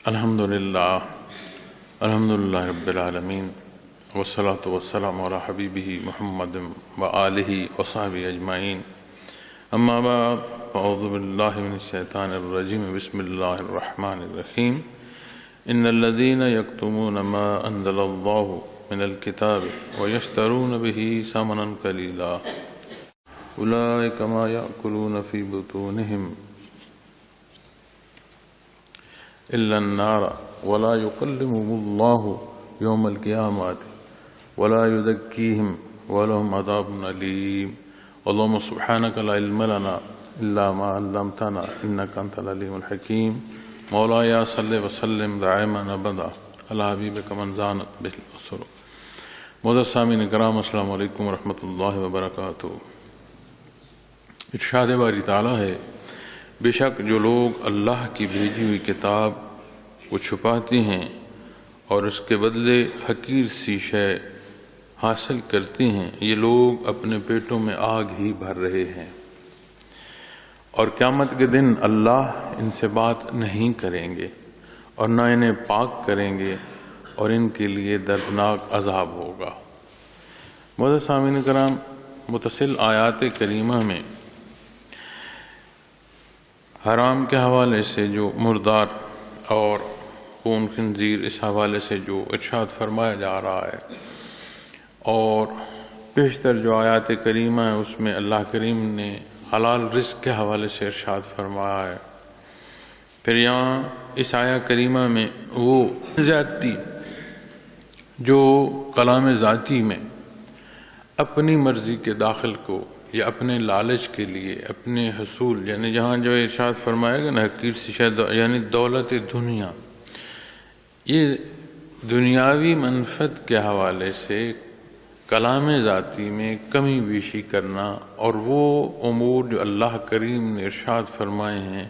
الحمدللہ رب العالمین والصلاة والسلام علی حبیبہ محمد وآلہ وصحبہ اجمعین اما بعد فاعوذ باللہ من الشیطان الرجیم بسم اللہ الرحمن الرحیم ان الذین یکتمون ما انزل اللہ من الکتاب ویشترون به ثمنا قلیلا اولئک ما یأکلون فی بطونہم إلا النار ولا يكلمهم الله يوم القيامة ولا يزكيهم ولهم عذاب أليم اللهم سبحانك لا علم لنا إلا ما علمتنا إنك أنت العليم الحكيم مولاي صل وسلم دائما أبدا على حبيبك من زانت به الأسر. معزز سامعین کرام، السلام علیکم ورحمۃ اللہ وبرکاتہ. ارشاد باری تعالیٰ ہے، بے شک جو لوگ اللہ کی بھیجی ہوئی کتاب کو چھپاتے ہیں اور اس کے بدلے حقیر سی شے حاصل کرتے ہیں، یہ لوگ اپنے پیٹوں میں آگ ہی بھر رہے ہیں، اور قیامت کے دن اللہ ان سے بات نہیں کریں گے اور نہ انہیں پاک کریں گے اور ان کے لیے دردناک عذاب ہوگا. معزز سامعین کرام، متصل آیات کریمہ میں حرام کے حوالے سے جو مردار اور خون خنزیر اس حوالے سے جو ارشاد فرمایا جا رہا ہے، اور بیشتر جو آیات کریمہ ہے اس میں اللہ کریم نے حلال رزق کے حوالے سے ارشاد فرمایا ہے. پھر یہاں اس آیہ کریمہ میں وہ زیادتی جو کلام ذاتی میں اپنی مرضی کے داخل کو یا اپنے لالچ کے لیے اپنے حصول، یعنی جہاں جو ارشاد فرمائے گا نا حقیر سی شے، یعنی دولت دنیا، یہ دنیاوی منفعت کے حوالے سے کلام ذاتی میں کمی بیشی کرنا اور وہ امور جو اللہ کریم نے ارشاد فرمائے ہیں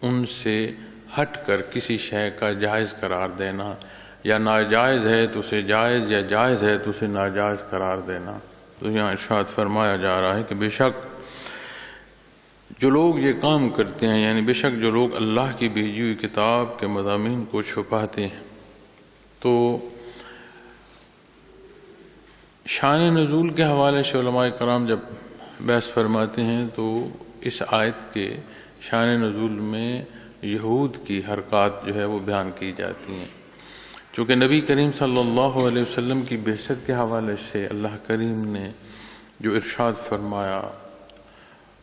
ان سے ہٹ کر کسی شے کا جائز قرار دینا، یا ناجائز ہے تو اسے جائز، یا جائز ہے تو اسے ناجائز قرار دینا. تو یہاں ارشاد فرمایا جا رہا ہے کہ بے شک جو لوگ یہ کام کرتے ہیں، یعنی بے شک جو لوگ اللہ کی بھیجی ہوئی کتاب کے مضامین کو چھپاتے ہیں، تو شان نزول کے حوالے سے علماء کرام جب بحث فرماتے ہیں تو اس آیت کے شان نزول میں یہود کی حرکات جو ہے وہ بیان کی جاتی ہیں. چونکہ نبی کریم صلی اللہ علیہ وسلم کی بعثت کے حوالے سے اللہ کریم نے جو ارشاد فرمایا،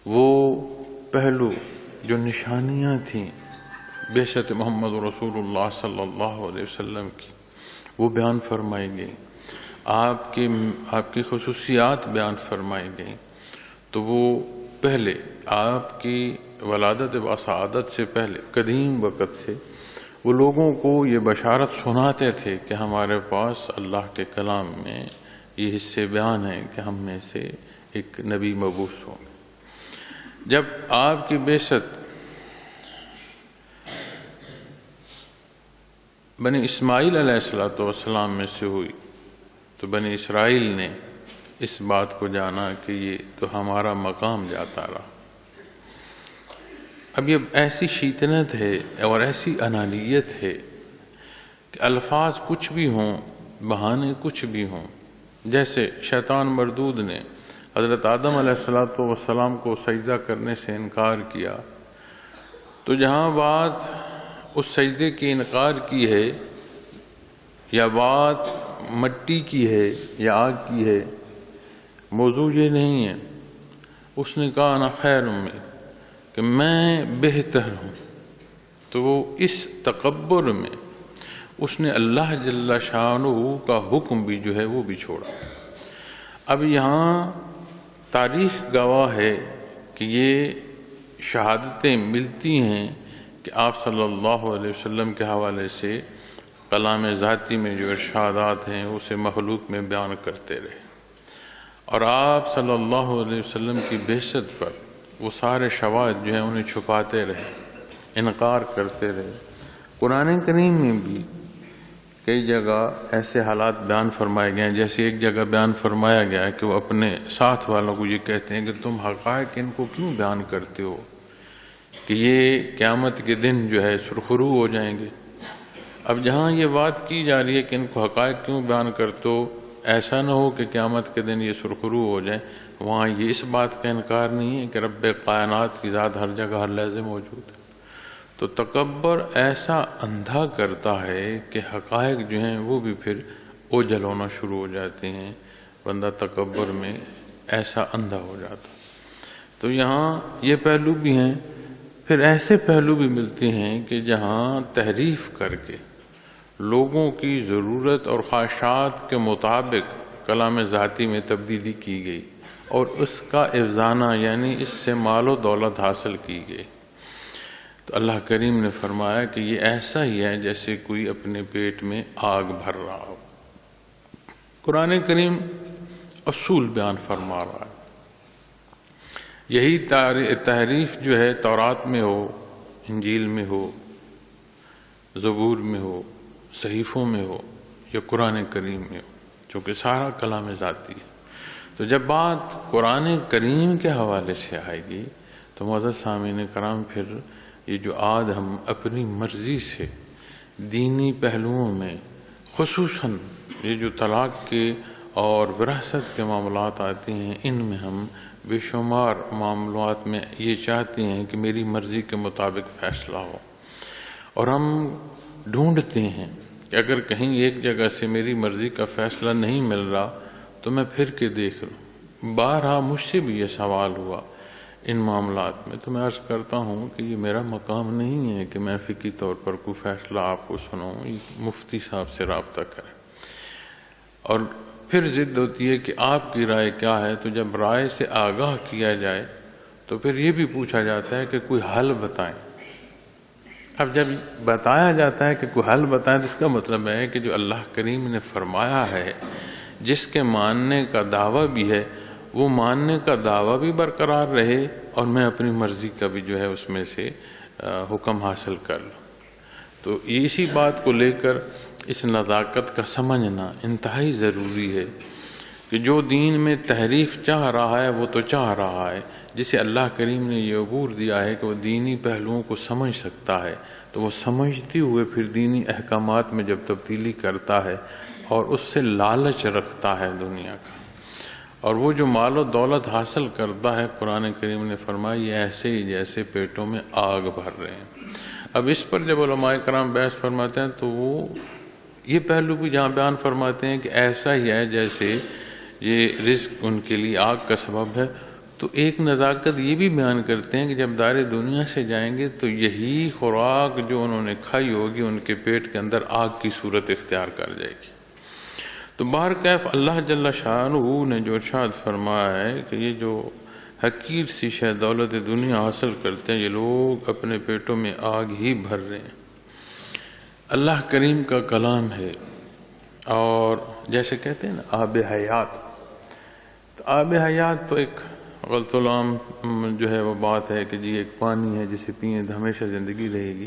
وہ پہلو جو نشانیاں تھیں بعثت محمد رسول اللہ صلی اللہ علیہ وسلم کی، وہ بیان فرمائی گئی، آپ کی خصوصیات بیان فرمائی گئیں. تو وہ پہلے آپ کی ولادت و سعادت سے پہلے قدیم وقت سے وہ لوگوں کو یہ بشارت سناتے تھے کہ ہمارے پاس اللہ کے کلام میں یہ حصے بیان ہیں کہ ہم میں سے ایک نبی مبعوث ہوں گے. جب آپ کی بعثت بنی اسماعیل علیہ السلام میں سے ہوئی تو بنی اسرائیل نے اس بات کو جانا کہ یہ تو ہمارا مقام جاتا رہا. اب یہ ایسی شیطنت ہے اور ایسی انانیت ہے کہ الفاظ کچھ بھی ہوں، بہانے کچھ بھی ہوں. جیسے شیطان مردود نے حضرت آدم علیہ السلام کو سجدہ کرنے سے انکار کیا، تو جہاں بات اس سجدے کی انکار کی ہے یا بات مٹی کی ہے یا آگ کی ہے، موضوع یہ نہیں ہے. اس نے کہا انا خیر من، کہ میں بہتر ہوں. تو وہ اس تکبر میں اس نے اللہ جل شانہ کا حکم بھی جو ہے وہ بھی چھوڑا. اب یہاں تاریخ گواہ ہے کہ یہ شہادتیں ملتی ہیں کہ آپ صلی اللہ علیہ وسلم کے حوالے سے کلام ذاتی میں جو ارشادات ہیں اسے مخلوق میں بیان کرتے رہے، اور آپ صلی اللہ علیہ وسلم کی بعثت پر وہ سارے شواہد جو ہیں انہیں چھپاتے رہے، انکار کرتے رہے. قرآن کریم میں بھی کئی جگہ ایسے حالات بیان فرمائے گئے ہیں. جیسے ایک جگہ بیان فرمایا گیا ہے کہ وہ اپنے ساتھ والوں کو یہ کہتے ہیں کہ تم حقائق ان کو کیوں بیان کرتے ہو کہ یہ قیامت کے دن جو ہے سرخرو ہو جائیں گے. اب جہاں یہ بات کی جا رہی ہے کہ ان کو حقائق کیوں بیان کرتے ہو، ایسا نہ ہو کہ قیامت کے دن یہ سرخرو ہو جائیں، وہاں یہ اس بات کا انکار نہیں ہے کہ رب کائنات کی ذات ہر جگہ ہر لحظے موجود ہے۔ تو تکبر ایسا اندھا کرتا ہے کہ حقائق جو ہیں وہ بھی پھر اوجھل ہونا شروع ہو جاتے ہیں، بندہ تکبر میں ایسا اندھا ہو جاتا۔ تو یہاں یہ پہلو بھی ہیں، پھر ایسے پہلو بھی ملتے ہیں کہ جہاں تحریف کر کے لوگوں کی ضرورت اور خواہشات کے مطابق کلام ذاتی میں تبدیلی کی گئی اور اس کا افزانہ یعنی اس سے مال و دولت حاصل کی گئی۔ تو اللہ کریم نے فرمایا کہ یہ ایسا ہی ہے جیسے کوئی اپنے پیٹ میں آگ بھر رہا ہو۔ قرآن کریم اصول بیان فرما رہا ہے۔ یہی تحریف جو ہے تورات میں ہو، انجیل میں ہو، زبور میں ہو، صحیفوں میں ہو یا قرآن کریم میں ہو، چونکہ سارا کلام ذاتی ہے۔ تو جب بات قرآن کریم کے حوالے سے آئے گی تو معزز سامعین کرام، پھر یہ جو آج ہم اپنی مرضی سے دینی پہلوؤں میں، خصوصاً یہ جو طلاق کے اور وراثت کے معاملات آتے ہیں، ان میں ہم بے شمار معاملات میں یہ چاہتے ہیں کہ میری مرضی کے مطابق فیصلہ ہو، اور ہم ڈھونڈتے ہیں کہ اگر کہیں ایک جگہ سے میری مرضی کا فیصلہ نہیں مل رہا تو میں پھر کے دیکھ لوں۔ بارہا مجھ سے بھی یہ سوال ہوا ان معاملات میں، تو میں عرض کرتا ہوں کہ یہ میرا مقام نہیں ہے کہ میں فقہی طور پر کوئی فیصلہ آپ کو سناؤں، مفتی صاحب سے رابطہ کریں۔ اور پھر ضد ہوتی ہے کہ آپ کی رائے کیا ہے، تو جب رائے سے آگاہ کیا جائے تو پھر یہ بھی پوچھا جاتا ہے کہ کوئی حل بتائیں۔ اب جب بتایا جاتا ہے کہ کوئی حل بتائیں تو اس کا مطلب ہے کہ جو اللہ کریم نے فرمایا ہے، جس کے ماننے کا دعویٰ بھی ہے، وہ ماننے کا دعویٰ بھی برقرار رہے اور میں اپنی مرضی کا بھی جو ہے اس میں سے حکم حاصل کر لوں۔ تو اسی بات کو لے کر اس نزاکت کا سمجھنا انتہائی ضروری ہے کہ جو دین میں تحریف چاہ رہا ہے وہ تو چاہ رہا ہے، جسے اللہ کریم نے یہ عبور دیا ہے کہ وہ دینی پہلوؤں کو سمجھ سکتا ہے، تو وہ سمجھتے ہوئے پھر دینی احکامات میں جب تبدیلی کرتا ہے اور اس سے لالچ رکھتا ہے دنیا کا، اور وہ جو مال و دولت حاصل کرتا ہے، قرآن کریم نے فرمایا یہ ایسے ہی جیسے پیٹوں میں آگ بھر رہے ہیں۔ اب اس پر جب علماء کرام بحث فرماتے ہیں تو وہ یہ پہلو بھی جہاں بیان فرماتے ہیں کہ ایسا ہی ہے جیسے یہ رزق ان کے لیے آگ کا سبب ہے، تو ایک نزاکت یہ بھی بیان کرتے ہیں کہ جب دار دنیا سے جائیں گے تو یہی خوراک جو انہوں نے کھائی ہوگی ان کے پیٹ کے اندر آگ کی صورت اختیار کر جائے گی۔ تو بہرکیف اللہ جل شانہ نے جو ارشاد فرمایا ہے کہ یہ جو حقیر سی شے دولت دنیا حاصل کرتے ہیں، یہ لوگ اپنے پیٹوں میں آگ ہی بھر رہے ہیں۔ اللہ کریم کا کلام ہے، اور جیسے کہتے ہیں نا آب حیات، تو آب حیات تو ایک غلط العام جو ہے وہ بات ہے کہ جی ایک پانی ہے جسے پئیں تو ہمیشہ زندگی رہے گی،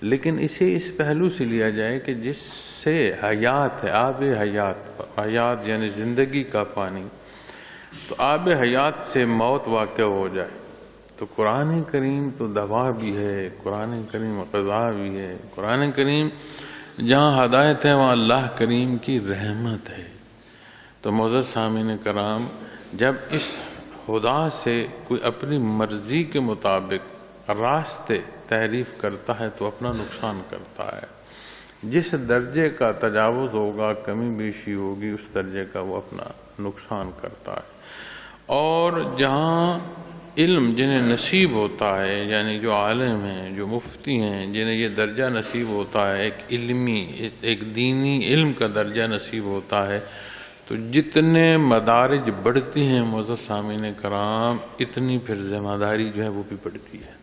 لیکن اسے اس پہلو سے لیا جائے کہ جس سے حیات ہے، آب حیات، حیات یعنی زندگی کا پانی، تو آب حیات سے موت واقع ہو جائے تو قرآن کریم تو دوا بھی ہے، قرآن کریم غذا بھی ہے، قرآن کریم جہاں ہدایت ہے وہاں اللہ کریم کی رحمت ہے۔ تو معزز سامعین کرام، جب اس خدا سے کوئی اپنی مرضی کے مطابق راستے تحریف کرتا ہے تو اپنا نقصان کرتا ہے۔ جس درجے کا تجاوز ہوگا، کمی بیشی ہوگی، اس درجے کا وہ اپنا نقصان کرتا ہے۔ اور جہاں علم جنہیں نصیب ہوتا ہے، یعنی جو عالم ہیں، جو مفتی ہیں، جنہیں یہ درجہ نصیب ہوتا ہے، ایک علمی، ایک دینی علم کا درجہ نصیب ہوتا ہے، تو جتنے مدارج بڑھتی ہیں معزز سامعین کرام، اتنی پھر ذمہ داری جو ہے وہ بھی بڑھتی ہے،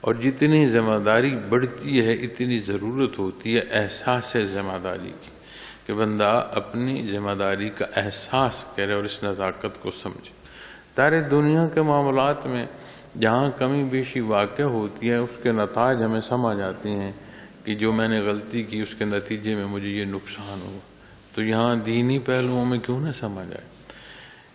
اور جتنی ذمہ داری بڑھتی ہے اتنی ضرورت ہوتی ہے احساس ذمہ داری کی، کہ بندہ اپنی ذمہ داری کا احساس کرے اور اس نزاکت کو سمجھے۔ سارے دنیا کے معاملات میں جہاں کمی بیشی واقع ہوتی ہے، اس کے نتائج ہمیں سمجھ آتے ہیں کہ جو میں نے غلطی کی اس کے نتیجے میں مجھے یہ نقصان ہوا، تو یہاں دینی پہلوؤں میں کیوں نہ سمجھ آئے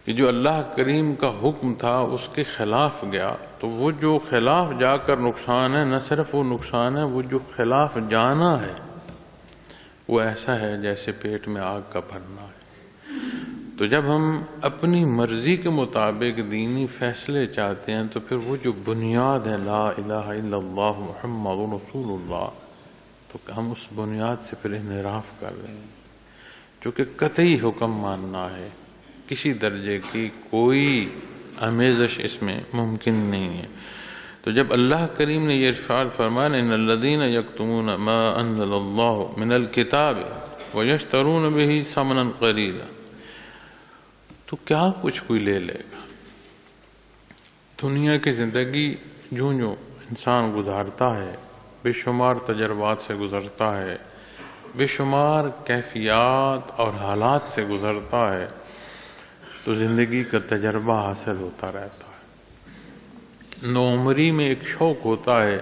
کہ جو اللہ کریم کا حکم تھا اس کے خلاف گیا، تو وہ جو خلاف جا کر نقصان ہے، نہ صرف وہ نقصان ہے، وہ جو خلاف جانا ہے وہ ایسا ہے جیسے پیٹ میں آگ کا بھرنا ہے۔ تو جب ہم اپنی مرضی کے مطابق دینی فیصلے چاہتے ہیں تو پھر وہ جو بنیاد ہے لا الہ الا اللہ محمد رسول اللہ، تو ہم اس بنیاد سے پھر انحراف کر رہے ہیں، چونکہ قطعی حکم ماننا ہے، کسی درجے کی کوئی آمیزش اس میں ممکن نہیں ہے۔ تو جب اللہ کریم نے یہ ارشاد فرمایا ان الذین یکتمون ما انزل اللہ من الکتاب ویشترون بہ ثمنا قلیلا، تو کیا کچھ کوئی لے لے گا؟ دنیا کی زندگی جو انسان گزارتا ہے، بے شمار تجربات سے گزرتا ہے، بے شمار کیفیات اور حالات سے گزرتا ہے، تو زندگی کا تجربہ حاصل ہوتا رہتا ہے۔ نوعمری میں ایک شوق ہوتا ہے،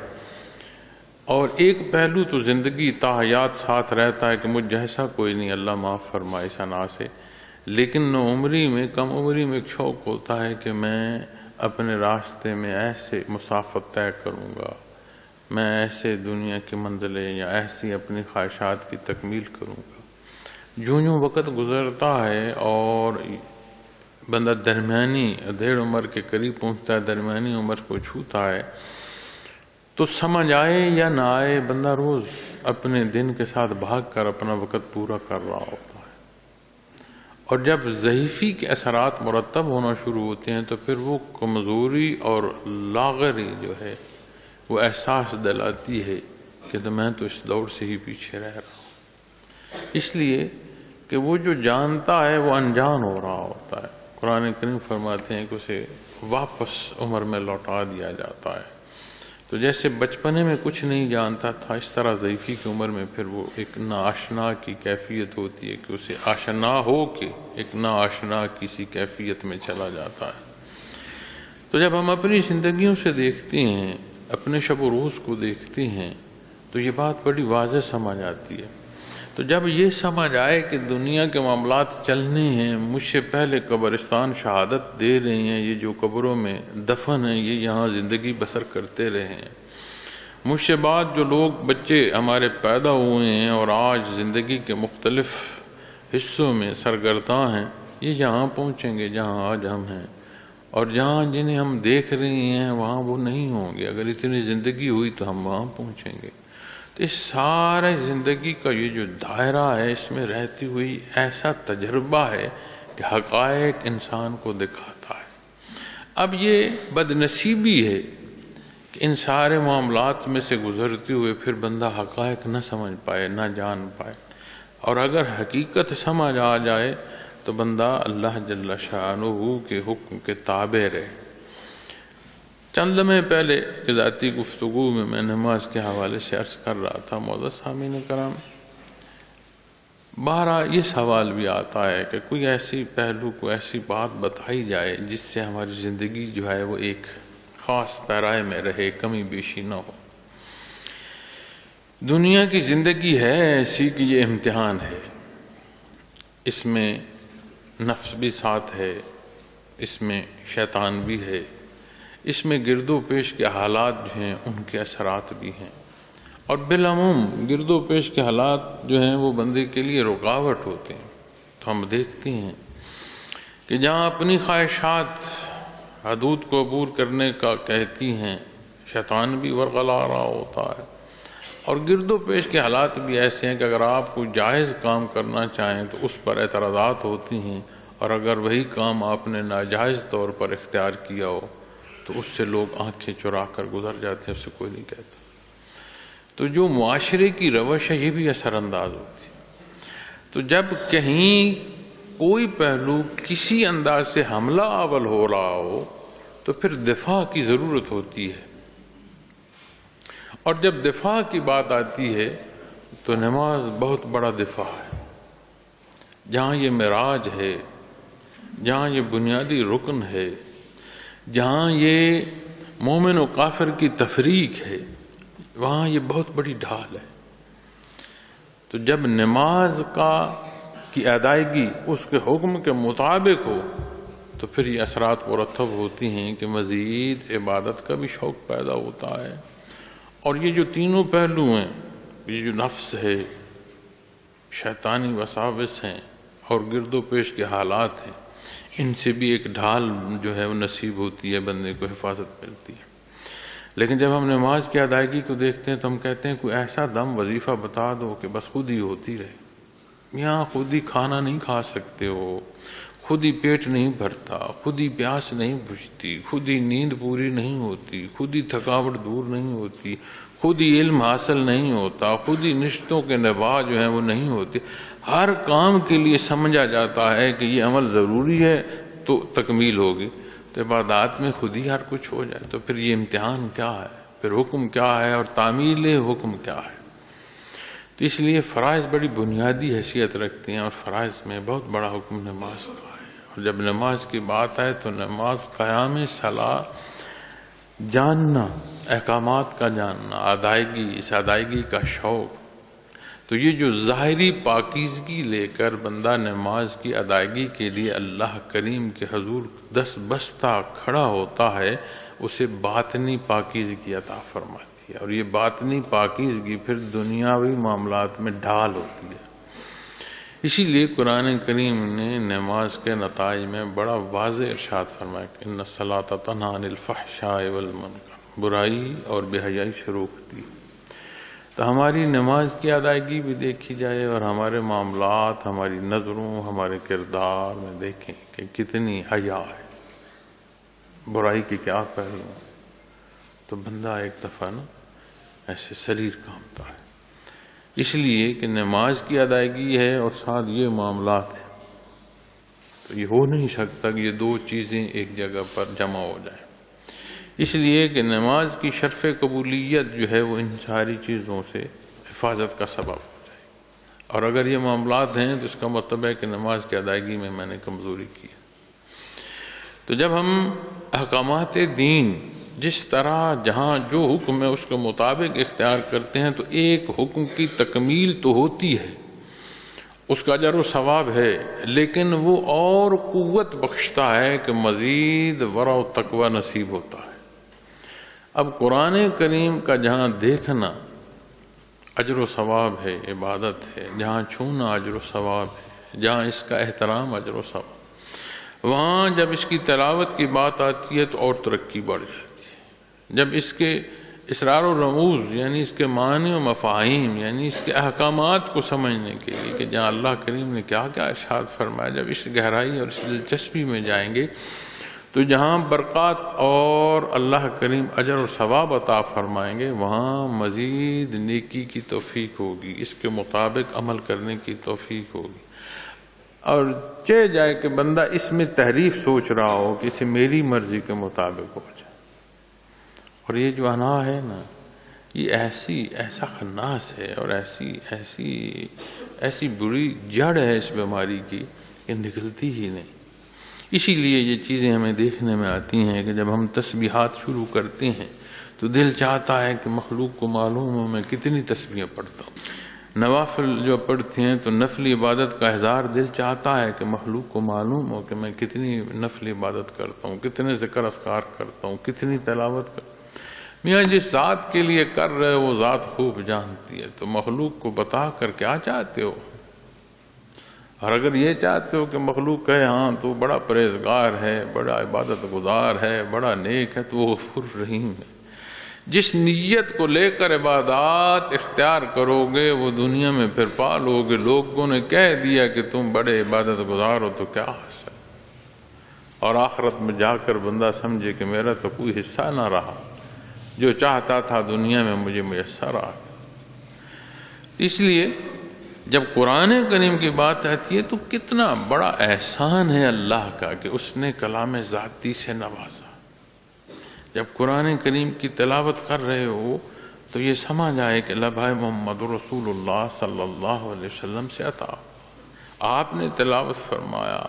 اور ایک پہلو تو زندگی تا حیات ساتھ رہتا ہے کہ مجھ جیسا کوئی نہیں، اللہ معاف فرمائے ثنا سے، لیکن نوعمری میں، کم عمری میں ایک شوق ہوتا ہے کہ میں اپنے راستے میں ایسے مسافت طے کروں گا، میں ایسے دنیا کی منزلیں یا ایسی اپنی خواہشات کی تکمیل کروں گا۔ جو وقت گزرتا ہے اور بندہ درمیانی ڈیڑھ عمر کے قریب پہنچتا ہے، درمیانی عمر کو چھوتا ہے، تو سمجھ آئے یا نہ آئے بندہ روز اپنے دن کے ساتھ بھاگ کر اپنا وقت پورا کر رہا ہوتا ہے، اور جب ضعیفی کے اثرات مرتب ہونا شروع ہوتے ہیں تو پھر وہ کمزوری اور لاغری جو ہے وہ احساس دلاتی ہے کہ میں تو اس دوڑ سے ہی پیچھے رہ رہا ہوں، اس لیے کہ وہ جو جانتا ہے وہ انجان ہو رہا ہوتا ہے۔ قرآن کریم فرماتے ہیں کہ اسے واپس عمر میں لوٹا دیا جاتا ہے۔ تو جیسے بچپنے میں کچھ نہیں جانتا تھا، اس طرح ضعیفی کی عمر میں پھر وہ ایک ناآشنا کی کیفیت ہوتی ہے کہ اسے آشنا ہو کے ایک ناآشنا کسی کیفیت میں چلا جاتا ہے۔ تو جب ہم اپنی زندگیوں سے دیکھتے ہیں، اپنے شب و روز کو دیکھتے ہیں، تو یہ بات بڑی واضح سمجھ آتی ہے۔ تو جب یہ سمجھ آئے کہ دنیا کے معاملات چلنے ہیں، مجھ سے پہلے قبرستان شہادت دے رہے ہیں، یہ جو قبروں میں دفن ہیں یہ یہاں زندگی بسر کرتے رہے ہیں، مجھ سے بعد جو لوگ بچے ہمارے پیدا ہوئے ہیں اور آج زندگی کے مختلف حصوں میں سرگرداں ہیں، یہ یہاں پہنچیں گے جہاں آج ہم ہیں، اور جہاں جنہیں ہم دیکھ رہے ہیں وہاں وہ نہیں ہوں گے۔ اگر اتنی زندگی ہوئی تو ہم وہاں پہنچیں گے۔ تو اس سارے زندگی کا یہ جو دائرہ ہے، اس میں رہتی ہوئی ایسا تجربہ ہے کہ حقائق انسان کو دکھاتا ہے۔ اب یہ بد نصیبی ہے کہ ان سارے معاملات میں سے گزرتے ہوئے پھر بندہ حقائق نہ سمجھ پائے، نہ جان پائے، اور اگر حقیقت سمجھ آ جائے تو بندہ اللہ جل شانہ کے حکم کے تابع رہے۔ چند لمحے پہلے کہ ذاتی گفتگو میں نماز کے حوالے سے عرض کر رہا تھا، معزز سامعین کرام، بہرحال یہ سوال بھی آتا ہے کہ کوئی ایسی پہلو، کوئی ایسی بات بتائی جائے جس سے ہماری زندگی جو ہے وہ ایک خاص پیرائے میں رہے، کمی بیشی نہ ہو۔ دنیا کی زندگی ہے ایسی کہ یہ امتحان ہے، اس میں نفس بھی ساتھ ہے، اس میں شیطان بھی ہے، اس میں گرد و پیش کے حالات جو ہیں ان کے اثرات بھی ہیں، اور بالعموم گرد و پیش کے حالات جو ہیں وہ بندے کے لیے رکاوٹ ہوتے ہیں۔ تو ہم دیکھتے ہیں کہ جہاں اپنی خواہشات حدود کو عبور کرنے کا کہتی ہیں، شیطان بھی ورغلا رہا ہوتا ہے، اور گرد و پیش کے حالات بھی ایسے ہیں کہ اگر آپ کو جائز کام کرنا چاہیں تو اس پر اعتراضات ہوتی ہیں، اور اگر وہی کام آپ نے ناجائز طور پر اختیار کیا ہو تو اس سے لوگ آنکھیں چرا کر گزر جاتے ہیں، اس سے کوئی نہیں کہتا۔ تو جو معاشرے کی روش ہے یہ بھی اثر انداز ہوتی ہے۔ تو جب کہیں کوئی پہلو کسی انداز سے حملہ آور ہو رہا ہو تو پھر دفاع کی ضرورت ہوتی ہے، اور جب دفاع کی بات آتی ہے تو نماز بہت بڑا دفاع ہے۔ جہاں یہ معراج ہے، جہاں یہ بنیادی رکن ہے، جہاں یہ مومن و کافر کی تفریق ہے، وہاں یہ بہت بڑی ڈھال ہے۔ تو جب نماز کی ادائیگی اس کے حکم کے مطابق ہو تو پھر یہ اثرات مرتب ہوتی ہیں کہ مزید عبادت کا بھی شوق پیدا ہوتا ہے، اور یہ جو تینوں پہلو ہیں، یہ جو نفس ہے، شیطانی وساوس ہیں اور گرد و پیش کے حالات ہیں، ان سے بھی ایک ڈھال جو ہے وہ نصیب ہوتی ہے، بندے کو حفاظت ملتی ہے۔ لیکن جب ہم نماز کی ادائیگی کو دیکھتے ہیں تو ہم کہتے ہیں کوئی ایسا دم وظیفہ بتا دو کہ بس خود ہی ہوتی رہے۔ یہاں خود ہی کھانا نہیں کھا سکتے ہو، خود ہی پیٹ نہیں بھرتا، خود ہی پیاس نہیں بجھتی، خود ہی نیند پوری نہیں ہوتی، خود ہی تھکاوٹ دور نہیں ہوتی، خود ہی علم حاصل نہیں ہوتا، خود ہی نشتوں کے نباہ جو ہیں وہ نہیں ہوتے۔ ہر کام کے لیے سمجھا جاتا ہے کہ یہ عمل ضروری ہے تو تکمیل ہوگی، تو عبادات میں خود ہی ہر کچھ ہو جائے تو پھر یہ امتحان کیا ہے، پھر حکم کیا ہے اور تعمیل حکم کیا ہے؟ تو اس لیے فرائض بڑی بنیادی حیثیت رکھتے ہیں، اور فرائض میں بہت بڑا حکم نماز کا ہے۔ اور جب نماز کی بات ہے تو نماز قیام صلاح جاننا، احکامات کا جاننا، ادائیگی، اس ادائیگی کا شوق، تو یہ جو ظاہری پاکیزگی لے کر بندہ نماز کی ادائیگی کے لیے اللہ کریم کے حضور دست بستہ کھڑا ہوتا ہے، اسے باطنی پاکیزگی عطا فرماتی ہے، اور یہ باطنی پاکیزگی پھر دنیاوی معاملات میں ڈھال ہوتی ہے۔ اسی لیے قرآن کریم نے نماز کے نتائج میں بڑا واضح ارشاد فرمایا کہ ان الصلاۃ تنہی عن الفحشاء والمنکر، برائی اور بے حیائی سے روکتی۔ تو ہماری نماز کی ادائیگی بھی دیکھی جائے اور ہمارے معاملات، ہماری نظروں، ہمارے کردار میں دیکھیں کہ کتنی حیا ہے، برائی کے کیا پہلو ہیں، تو بندہ ایک دفعہ نا ایسے سریر کانپتا ہے۔ اس لیے کہ نماز کی ادائیگی ہے اور ساتھ یہ معاملات ہیں، تو یہ ہو نہیں سکتا کہ یہ دو چیزیں ایک جگہ پر جمع ہو جائیں۔ اس لیے کہ نماز کی شرف قبولیت جو ہے وہ ان ساری چیزوں سے حفاظت کا سبب ہو جائے، اور اگر یہ معاملات ہیں تو اس کا مطلب ہے کہ نماز کی ادائیگی میں نے کمزوری کی ہے۔ تو جب ہم احکامات دین جس طرح جہاں جو حکم ہے اس کے مطابق اختیار کرتے ہیں تو ایک حکم کی تکمیل تو ہوتی ہے، اس کا اجر و ثواب ہے، لیکن وہ اور قوت بخشتا ہے کہ مزید ورع و تقوی نصیب ہوتا ہے۔ اب قرآن کریم کا جہاں دیکھنا اجر و ثواب ہے، عبادت ہے، جہاں چھونا اجر و ثواب ہے، جہاں اس کا احترام اجر و ثواب، وہاں جب اس کی تلاوت کی بات آتی ہے تو اور ترقی بڑھ جاتی ہے۔ جب اس کے اسرار و رموز یعنی اس کے معنی و مفاہیم یعنی اس کے احکامات کو سمجھنے کے لیے کہ جہاں اللہ کریم نے کیا کیا ارشاد فرمایا، جب اس گہرائی اور اس دلچسپی میں جائیں گے تو جہاں برکات اور اللہ کریم اجر و ثواب عطا فرمائیں گے وہاں مزید نیکی کی توفیق ہوگی، اس کے مطابق عمل کرنے کی توفیق ہوگی، اور چاہے جائے کہ بندہ اس میں تحریف سوچ رہا ہو کہ اسے میری مرضی کے مطابق ہو جائے۔ اور یہ جو انا ہے نا، یہ ایسا خناس ہے اور ایسی بری جڑ ہے اس بیماری کی کہ نکلتی ہی نہیں۔ اسی لیے یہ چیزیں ہمیں دیکھنے میں آتی ہیں کہ جب ہم تسبیحات شروع کرتے ہیں تو دل چاہتا ہے کہ مخلوق کو معلوم ہو میں کتنی تسبیحیں پڑھتا ہوں۔ نوافل جو پڑھتے ہیں تو نفلی عبادت کا اظہار دل چاہتا ہے کہ مخلوق کو معلوم ہو کہ میں کتنی نفلی عبادت کرتا ہوں، کتنے ذکر اذکار کرتا ہوں، کتنی تلاوت کرتا ہوں۔ میاں جس ذات کے لیے کر رہے وہ ذات خوب جانتی ہے، تو مخلوق کو بتا کر کیا چاہتے ہو؟ اور اگر یہ چاہتے ہو کہ مخلوق کہے ہاں تو بڑا پرہیزگار ہے، بڑا عبادت گزار ہے، بڑا نیک ہے، تو وہ غفور رحیم ہے۔ جس نیت کو لے کر عبادات اختیار کرو گے وہ دنیا میں پھر پالو گے۔ لوگوں نے کہہ دیا کہ تم بڑے عبادت گزار ہو تو کیا حاصل، اور آخرت میں جا کر بندہ سمجھے کہ میرا تو کوئی حصہ نہ رہا، جو چاہتا تھا دنیا میں مجھے میسر آ گیا۔ اس لیے جب قرآن کریم کی بات آتی ہے تو کتنا بڑا احسان ہے اللہ کا کہ اس نے کلام ذاتی سے نوازا۔ جب قرآن کریم کی تلاوت کر رہے ہو تو یہ سمجھ آئے کہ لبھائے محمد رسول اللہ صلی اللہ علیہ وسلم سے عطا، آپ نے تلاوت فرمایا،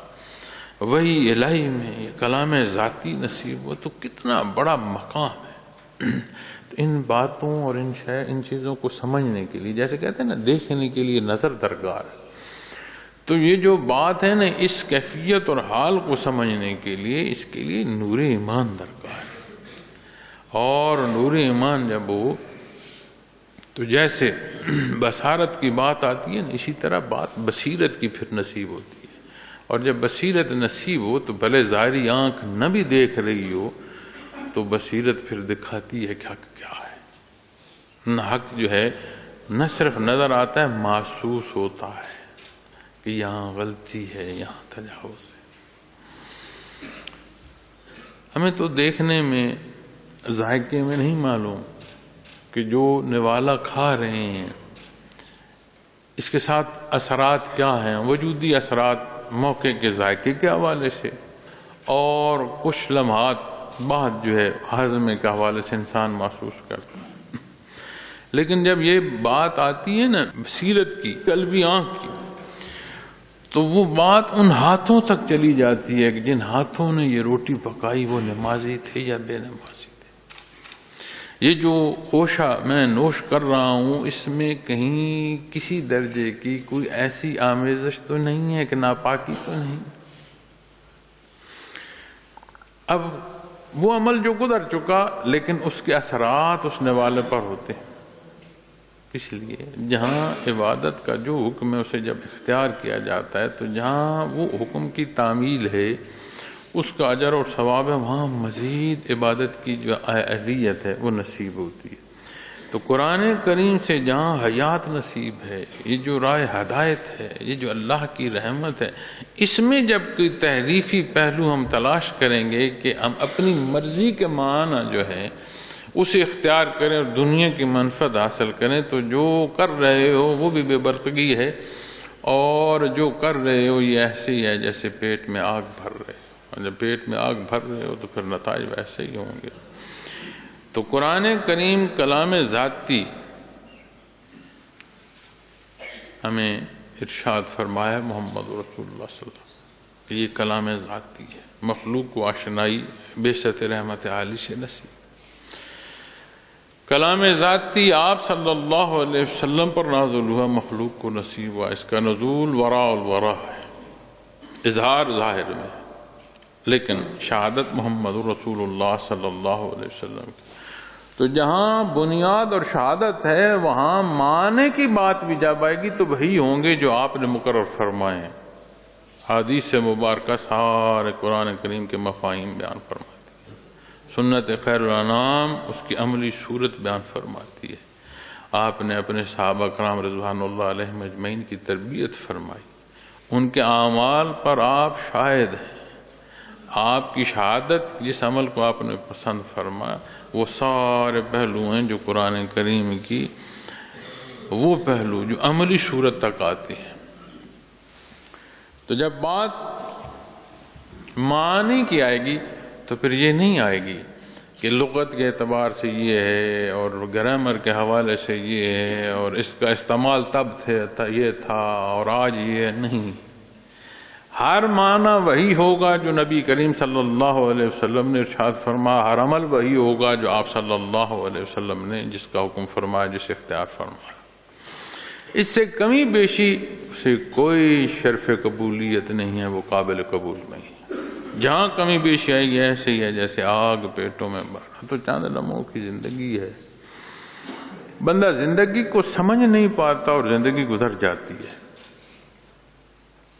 وہی الہی میں یہ کلام ذاتی نصیب ہو، تو کتنا بڑا مقام ہے۔ تو ان باتوں اور ان چیزوں کو سمجھنے کے لیے، جیسے کہتے ہیں نا دیکھنے کے لیے نظر درکار ہے، تو یہ جو بات ہے نا اس کیفیت اور حال کو سمجھنے کے لیے اس کے لیے نور ایمان درکار ہے۔ اور نور ایمان جب ہو تو جیسے بصارت کی بات آتی ہے نا، اسی طرح بات بصیرت کی پھر نصیب ہوتی ہے. اور جب بصیرت نصیب ہو تو بھلے ظاہری آنکھ نہ بھی دیکھ رہی ہو تو بصیرت پھر دکھاتی ہے کہ حق کیا ہے. حق جو ہے نہ صرف نظر آتا ہے، محسوس ہوتا ہے کہ یہاں غلطی ہے، یہاں تجاوز ہے. ہمیں تو دیکھنے میں، ذائقے میں نہیں معلوم کہ جو نوالا کھا رہے ہیں اس کے ساتھ اثرات کیا ہیں، وجودی اثرات موقع کے ذائقے کے حوالے سے، اور کچھ لمحات بعد جو ہے ہضم کے حوالے سے انسان محسوس کرتا ہے. لیکن جب یہ بات آتی ہے نا بصیرت کی، قلبی آنکھ کی، تو وہ بات ان ہاتھوں تک چلی جاتی ہے کہ جن ہاتھوں نے یہ روٹی پکائی وہ نمازی تھے یا بے نمازی تھے. یہ جو خوشہ میں نوش کر رہا ہوں اس میں کہیں کسی درجے کی کوئی ایسی آمیزش تو نہیں ہے کہ ناپاکی تو نہیں. اب وہ عمل جو گزر چکا لیکن اس کے اثرات اس نوالے پر ہوتے ہیں. اس لیے جہاں عبادت کا جو حکم ہے اسے جب اختیار کیا جاتا ہے تو جہاں وہ حکم کی تعمیل ہے اس کا اجر اور ثواب ہے، وہاں مزید عبادت کی جو اذیت ہے وہ نصیب ہوتی ہے. تو قرآن کریم سے جہاں حیات نصیب ہے، یہ جو راہ ہدایت ہے، یہ جو اللہ کی رحمت ہے، اس میں جب کوئی تحریفی پہلو ہم تلاش کریں گے کہ ہم اپنی مرضی کے معنی جو ہے اسے اختیار کریں اور دنیا کی منفعت حاصل کریں، تو جو کر رہے ہو وہ بھی بے برقگی ہے، اور جو کر رہے ہو یہ ایسے ہی ہے جیسے پیٹ میں آگ بھر رہے ہو. اور جب پیٹ میں آگ بھر رہے ہو تو پھر نتائج ویسے ہی ہوں گے. تو قرآن کریم کلام ذاتی ہمیں ارشاد فرمایا محمد رسول اللہ صلی اللہ علیہ وسلم کہ یہ کلام ذاتی ہے، مخلوق کو آشنائی بے ست رحمت عالی سے نصیب. کلام ذاتی آپ صلی اللہ علیہ وسلم پر نازل ہوا، مخلوق کو نصیب ہوا. اس کا نزول وراء الورا ہے، اظہار ظاہر میں، لیکن شہادت محمد رسول اللہ صلی اللہ علیہ وسلم کی. تو جہاں بنیاد اور شہادت ہے وہاں معنی کی بات بھی جب آئے گی تو وہی ہوں گے جو آپ نے مقرر فرمائے ہیں. حدیث مبارکہ سارے قرآن کریم کے مفاہیم بیان فرماتی ہے، سنت خیر الانام اس کی عملی صورت بیان فرماتی ہے. آپ نے اپنے صحابہ کرام رضوان اللہ علیہم اجمعین کی تربیت فرمائی، ان کے اعمال پر آپ شاہد ہیں. آپ کی شہادت جس عمل کو آپ نے پسند فرمایا وہ سارے پہلو ہیں جو قرآن کریم کی وہ پہلو جو عملی صورت تک آتے ہیں. تو جب بات معنی کی آئے گی تو پھر یہ نہیں آئے گی کہ لغت کے اعتبار سے یہ ہے اور گرامر کے حوالے سے یہ ہے اور اس کا استعمال تب یہ تھا اور آج یہ نہیں. ہر معنی وہی ہوگا جو نبی کریم صلی اللہ علیہ وسلم نے ارشاد فرمایا، ہر عمل وہی ہوگا جو آپ صلی اللہ علیہ وسلم نے جس کا حکم فرمایا، جس اختیار فرمایا. اس سے کمی بیشی سے کوئی شرف قبولیت نہیں ہے، وہ قابل قبول نہیں ہے. جہاں کمی بیشی آئے گی ایسے ہی ہے جیسے آگ پیٹوں میں بھرا. تو چاند لمحوں کی زندگی ہے، بندہ زندگی کو سمجھ نہیں پاتا اور زندگی گزر جاتی ہے.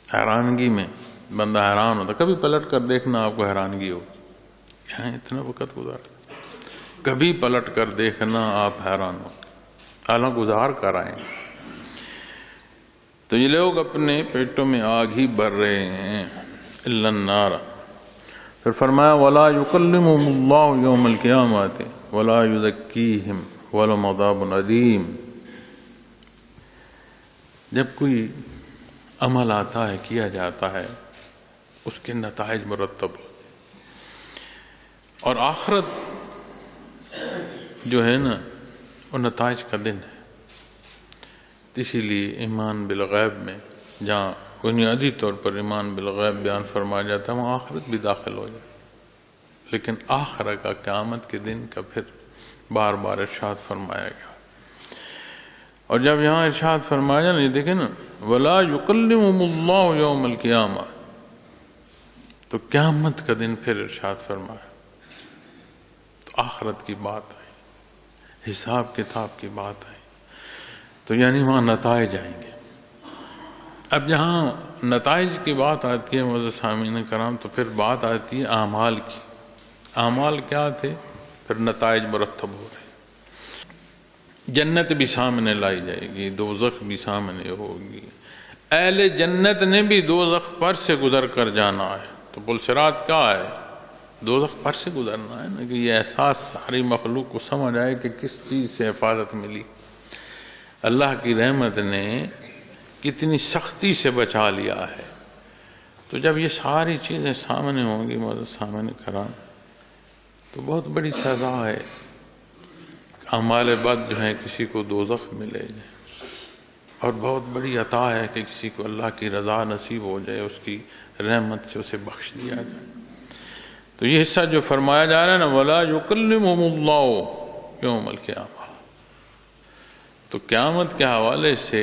حیرانگی میں بندہ حیران ہوتا. کبھی پلٹ کر دیکھنا آپ کو حیرانگی ہو، یہاں اتنا وقت گزار. کبھی پلٹ کر دیکھنا آپ حیران ہو، حالانکہ گزار کر آئیں. تو یہ لوگ اپنے پیٹوں میں آگ ہی بھر رہے ہیں، الا النار. پھر فرمایا ولا یکلمہم اللہ یوم القیامۃ ولا یزکیہم ولہم عذاب علیم. جب کوئی عمل آتا ہے، کیا جاتا ہے، اس کے نتائج مرتب ہوتے اور آخرت جو ہے نا وہ نتائج کا دن ہے. اسی لیے ایمان بالغیب میں جہاں بنیادی طور پر ایمان بالغیب بیان فرمایا جاتا ہے وہاں آخرت بھی داخل ہو جائے. لیکن آخرہ کا قیامت کے دن کا پھر بار بار ارشاد فرمایا گیا. اور جب یہاں ارشاد فرمایا نہیں دیکھیں نا ولا یکلمہم اللہ یوم القیامہ، تو قیامت کا دن پھر ارشاد فرمایا. تو آخرت کی بات آئی، حساب کتاب کی بات آئی، تو یعنی وہاں نتائج آئیں گے۔ اب جہاں نتائج کی بات آتی ہے معزز سامعین کرام، تو پھر بات آتی ہے اعمال کی۔ اعمال کیا تھے، پھر نتائج مرتب ہو رہے۔ جنت بھی سامنے لائی جائے گی، دوزخ بھی سامنے ہوگی۔ اہل جنت نے بھی دوزخ پر سے گزر کر جانا ہے، تو پل صراط کیا ہے، دوزخ پر سے گزرنا ہے نا، کہ یہ احساس ساری مخلوق کو سمجھ آئے کہ کس چیز سے حفاظت ملی، اللہ کی رحمت نے کتنی سختی سے بچا لیا ہے۔ تو جب یہ ساری چیزیں سامنے ہوں گی معزز سامعین کرام، تو بہت بڑی سزا ہے۔ اعمال بد جو ہیں کسی کو دوزخ ملے جائے، اور بہت بڑی عطا ہے کہ کسی کو اللہ کی رضا نصیب ہو جائے، اس کی رحمت سے اسے بخش دیا جائے۔ تو یہ حصہ جو فرمایا جا رہا ہے نا، وَلَا يُكَلِّمُهُمُ اللَّهُ يَوْمَ الْقِيَامَةِ، تو قیامت کے حوالے سے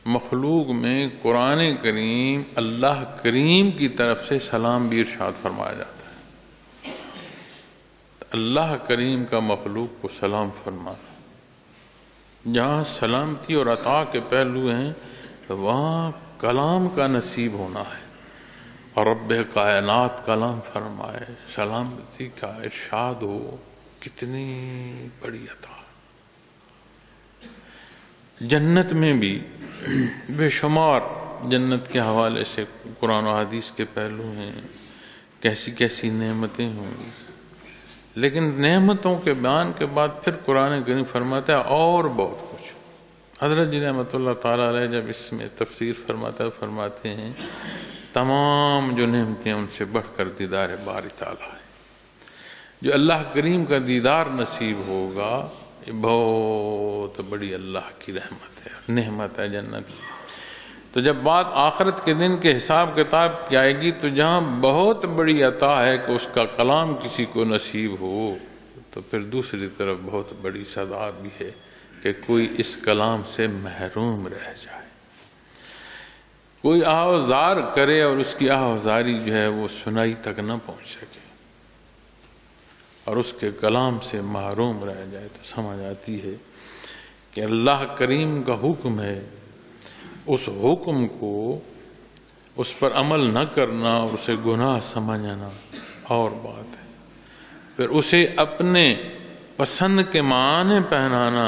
مخلوق میں قرآن کریم اللہ کریم کی طرف سے سلام بھی ارشاد فرمایا جاتا ہے۔ اللہ کریم کا مخلوق کو سلام فرمانا، جہاں سلامتی اور عطا کے پہلو ہیں وہاں کلام کا نصیب ہونا ہے، اور رب کائنات کلام فرمائے، سلامتی کا ارشاد ہو، کتنی بڑی عطا۔ جنت میں بھی بے شمار جنت کے حوالے سے قرآن و حدیث کے پہلو ہیں، کیسی کیسی نعمتیں ہوں گی، لیکن نعمتوں کے بیان کے بعد پھر قرآن کریم فرماتا ہے اور بہت کچھ۔ حضرت جی رحمۃ اللہ تعالیٰ علیہ جب اس میں تفسیر فرماتے ہیں تمام جو نعمتیں ان سے بڑھ کر دیدار باری تعالیٰ ہے۔ جو اللہ کریم کا دیدار نصیب ہوگا یہ بہت بڑی اللہ کی رحمت ہے، نعمت ہے جنت۔ تو جب بات آخرت کے دن کے حساب کتاب کی آئے گی تو جہاں بہت بڑی عطا ہے کہ اس کا کلام کسی کو نصیب ہو، تو پھر دوسری طرف بہت بڑی سزا بھی ہے کہ کوئی اس کلام سے محروم رہ جائے، کوئی آہوزار کرے اور اس کی آہوزاری جو ہے وہ سنائی تک نہ پہنچ سکے اور اس کے کلام سے محروم رہ جائے، تو سمجھ آتی ہے کہ اللہ کریم کا حکم ہے، اس حکم کو اس پر عمل نہ کرنا اور اسے گناہ سمجھنا اور بات ہے، پھر اسے اپنے پسند کے معنی پہنانا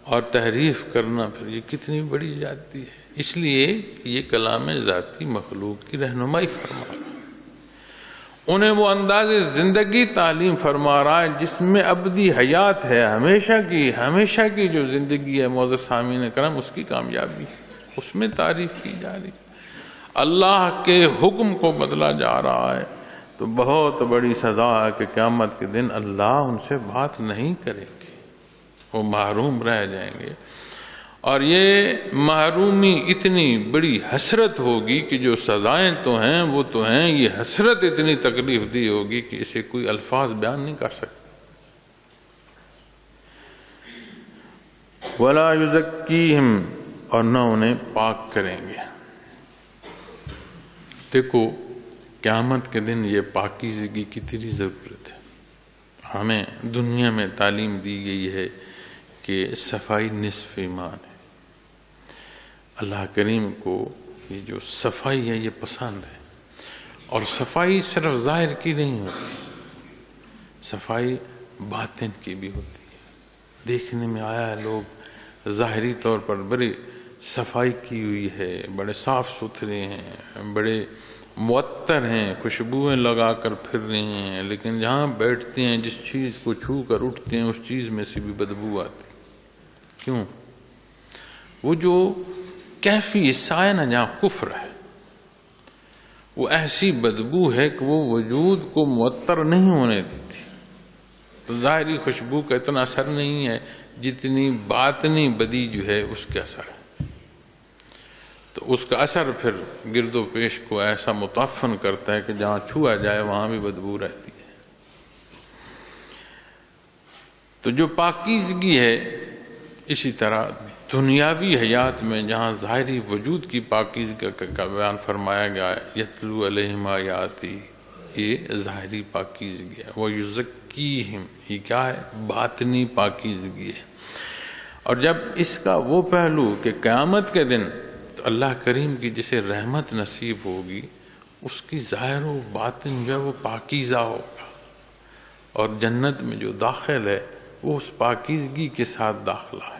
اور تحریف کرنا، پھر یہ کتنی بڑی جاتی ہے۔ اس لیے یہ کلام ذاتی مخلوق کی رہنمائی فرما رہا ہے، انہیں وہ انداز زندگی تعلیم فرما رہا ہے جس میں ابدی حیات ہے، ہمیشہ کی جو زندگی ہے معزز سامعین کرام، اس کی کامیابی اس میں تعریف کی جا رہی، اللہ کے حکم کو بدلا جا رہا ہے۔ تو بہت بڑی سزا ہے کہ قیامت کے دن اللہ ان سے بات نہیں کریں گے، وہ محروم رہ جائیں گے، اور یہ محرومی اتنی بڑی حسرت ہوگی کہ جو سزائیں تو ہیں وہ تو ہیں، یہ حسرت اتنی تکلیف دی ہوگی کہ اسے کوئی الفاظ بیان نہیں کر سکتے۔ وَلَا يُزَكِّيهِمْ، اور نہ انہیں پاک کریں گے۔ دیکھو قیامت کے دن یہ پاکیزگی کی کتنی ضرورت ہے۔ ہمیں دنیا میں تعلیم دی گئی ہے کہ صفائی نصف ایمان ہے، اللہ کریم کو یہ جو صفائی ہے یہ پسند ہے، اور صفائی صرف ظاہر کی نہیں ہوتی، صفائی باطن کی بھی ہوتی ہے۔ دیکھنے میں آیا ہے لوگ ظاہری طور پر بڑی صفائی کی ہوئی ہے، بڑے صاف ستھرے ہیں، بڑے معطر ہیں، خوشبوئیں لگا کر پھر رہے ہیں، لیکن جہاں بیٹھتے ہیں جس چیز کو چھو کر اٹھتے ہیں اس چیز میں سے بھی بدبو آتی۔ کیوں؟ وہ جو کیفی حصہ ہے نا جہاں کفر ہے، وہ ایسی بدبو ہے کہ وہ وجود کو معطر نہیں ہونے دیتی۔ تو ظاہری خوشبو کا اتنا اثر نہیں ہے جتنی باطنی بدی جو ہے اس کے اثر ہے۔ تو اس کا اثر پھر گرد و پیش کو ایسا متعفن کرتا ہے کہ جہاں چھوا جائے وہاں بھی بدبو رہتی ہے۔ تو جو پاکیزگی ہے اسی طرح دنیاوی حیات میں جہاں ظاہری وجود کی پاکیزگی کا بیان فرمایا گیا ہے، یتلو علیہم آیاتی، یہ ظاہری پاکیزگی ہے، وَيُزَكِّيهِمْ، یہ کیا ہے؟ باطنی پاکیزگی ہے۔ اور جب اس کا وہ پہلو کہ قیامت کے دن تو اللہ کریم کی جسے رحمت نصیب ہوگی اس کی ظاہر و باطن جو ہے وہ پاکیزہ ہوگا، اور جنت میں جو داخل ہے وہ اس پاکیزگی کے ساتھ داخلہ ہے،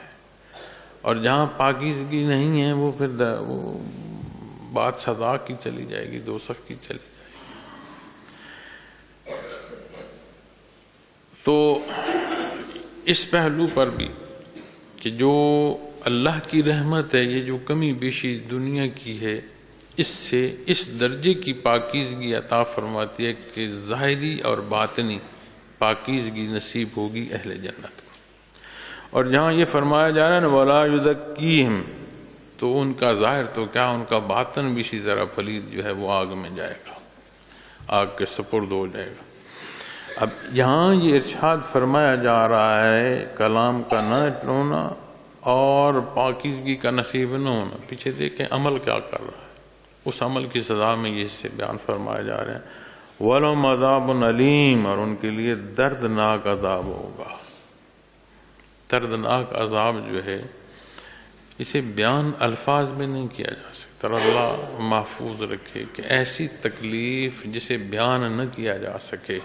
اور جہاں پاکیزگی نہیں ہے وہ پھر وہ بات سزا کی چلی جائے گی، دوزخ کی چلی جائے گی۔ تو اس پہلو پر بھی کہ جو اللہ کی رحمت ہے، یہ جو کمی بیشی دنیا کی ہے، اس سے اس درجے کی پاکیزگی عطا فرماتی ہے کہ ظاہری اور باطنی پاکیزگی نصیب ہوگی اہل جنت کو۔ اور جہاں یہ فرمایا جا رہا ہے نا وَلَا يُزَكِّيهِمْ، تو ان کا ظاہر تو کیا، ان کا باطن بھی اسی طرح پلید جو ہے وہ آگ میں جائے گا، آگ کے سپرد ہو جائے گا۔ اب یہاں یہ ارشاد فرمایا جا رہا ہے کلام کا نہ ہونا اور پاکیزگی کا نصیب نہ ہونا، پیچھے دیکھیں عمل کیا کر رہا ہے، اس عمل کی سزا میں یہ سے بیان فرمایا جا رہے ہیں وَلَهُمْ عَذَابٌ عَلِيمٌ، اور ان کے لیے دردناک عذاب ہوگا۔ دردناک عذاب جو ہے اسے بیان الفاظ میں نہیں کیا جا سکتا، اللہ محفوظ رکھے کہ ایسی تکلیف جسے بیان نہ کیا جا سکے،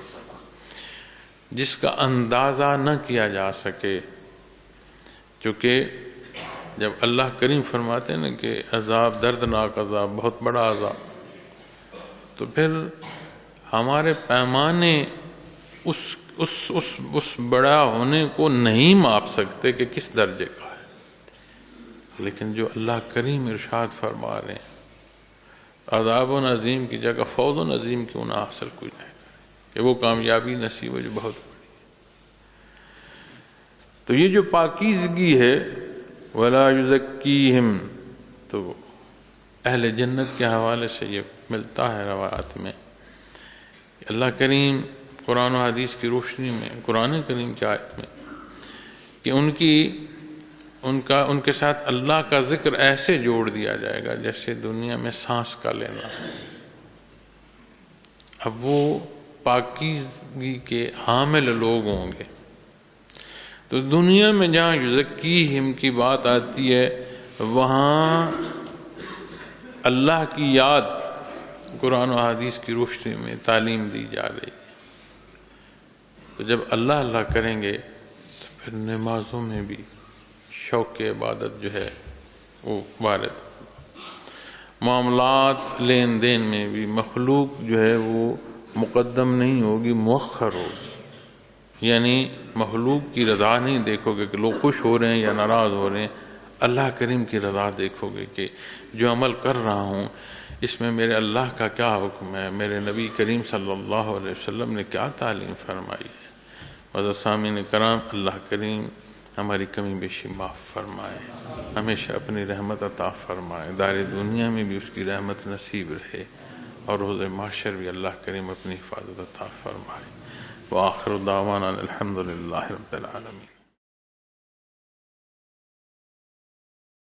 جس کا اندازہ نہ کیا جا سکے، چونکہ جب اللہ کریم فرماتے ہیں نا کہ عذاب دردناک عذاب، بہت بڑا عذاب، تو پھر ہمارے پیمانے اس بڑا ہونے کو نہیں ماپ سکتے کہ کس درجے کا ہے، لیکن جو اللہ کریم ارشاد فرما رہے ہیں عذاب عظیم کی جگہ فوز عظیم کیوں نہ حاصل کوئی نہیں کرے، کہ وہ کامیابی نصیب ہے جو بہت بڑی ہے۔ تو یہ جو پاکیزگی ہے وَلَا يُزَكِّيهِمْ، تو اہل جنت کے حوالے سے یہ ملتا ہے روایات میں کہ اللہ کریم قرآن و حدیث کی روشنی میں، قرآن کریم کی آیت میں، کہ ان کے ساتھ اللہ کا ذکر ایسے جوڑ دیا جائے گا جیسے دنیا میں سانس کا لینا۔ اب وہ پاکیزگی کے حامل لوگ ہوں گے، تو دنیا میں جہاں یزکیہم کی بات آتی ہے وہاں اللہ کی یاد قرآن و حدیث کی روشنی میں تعلیم دی جا رہی ہے۔ تو جب اللہ اللہ کریں گے تو پھر نمازوں میں بھی شوق عبادت جو ہے وہ وارد، معاملات لین دین میں بھی مخلوق جو ہے وہ مقدم نہیں ہوگی، مؤخر ہوگی، یعنی مخلوق کی رضا نہیں دیکھو گے کہ لوگ خوش ہو رہے ہیں یا ناراض ہو رہے ہیں، اللہ کریم کی رضا دیکھو گے کہ جو عمل کر رہا ہوں اس میں میرے اللہ کا کیا حکم ہے، میرے نبی کریم صلی اللہ علیہ وسلم نے کیا تعلیم فرمائی ہے۔ حضرت سامعین کرام، اللہ کریم ہماری کمی بیشی معاف فرمائے، ہمیشہ اپنی رحمت عطا فرمائے، دار دنیا میں بھی اس کی رحمت نصیب رہے، اور روز محشر بھی اللہ کریم اپنی حفاظت عطا فرمائے۔ وآخر دعوانا الحمد للہ رب العالمین۔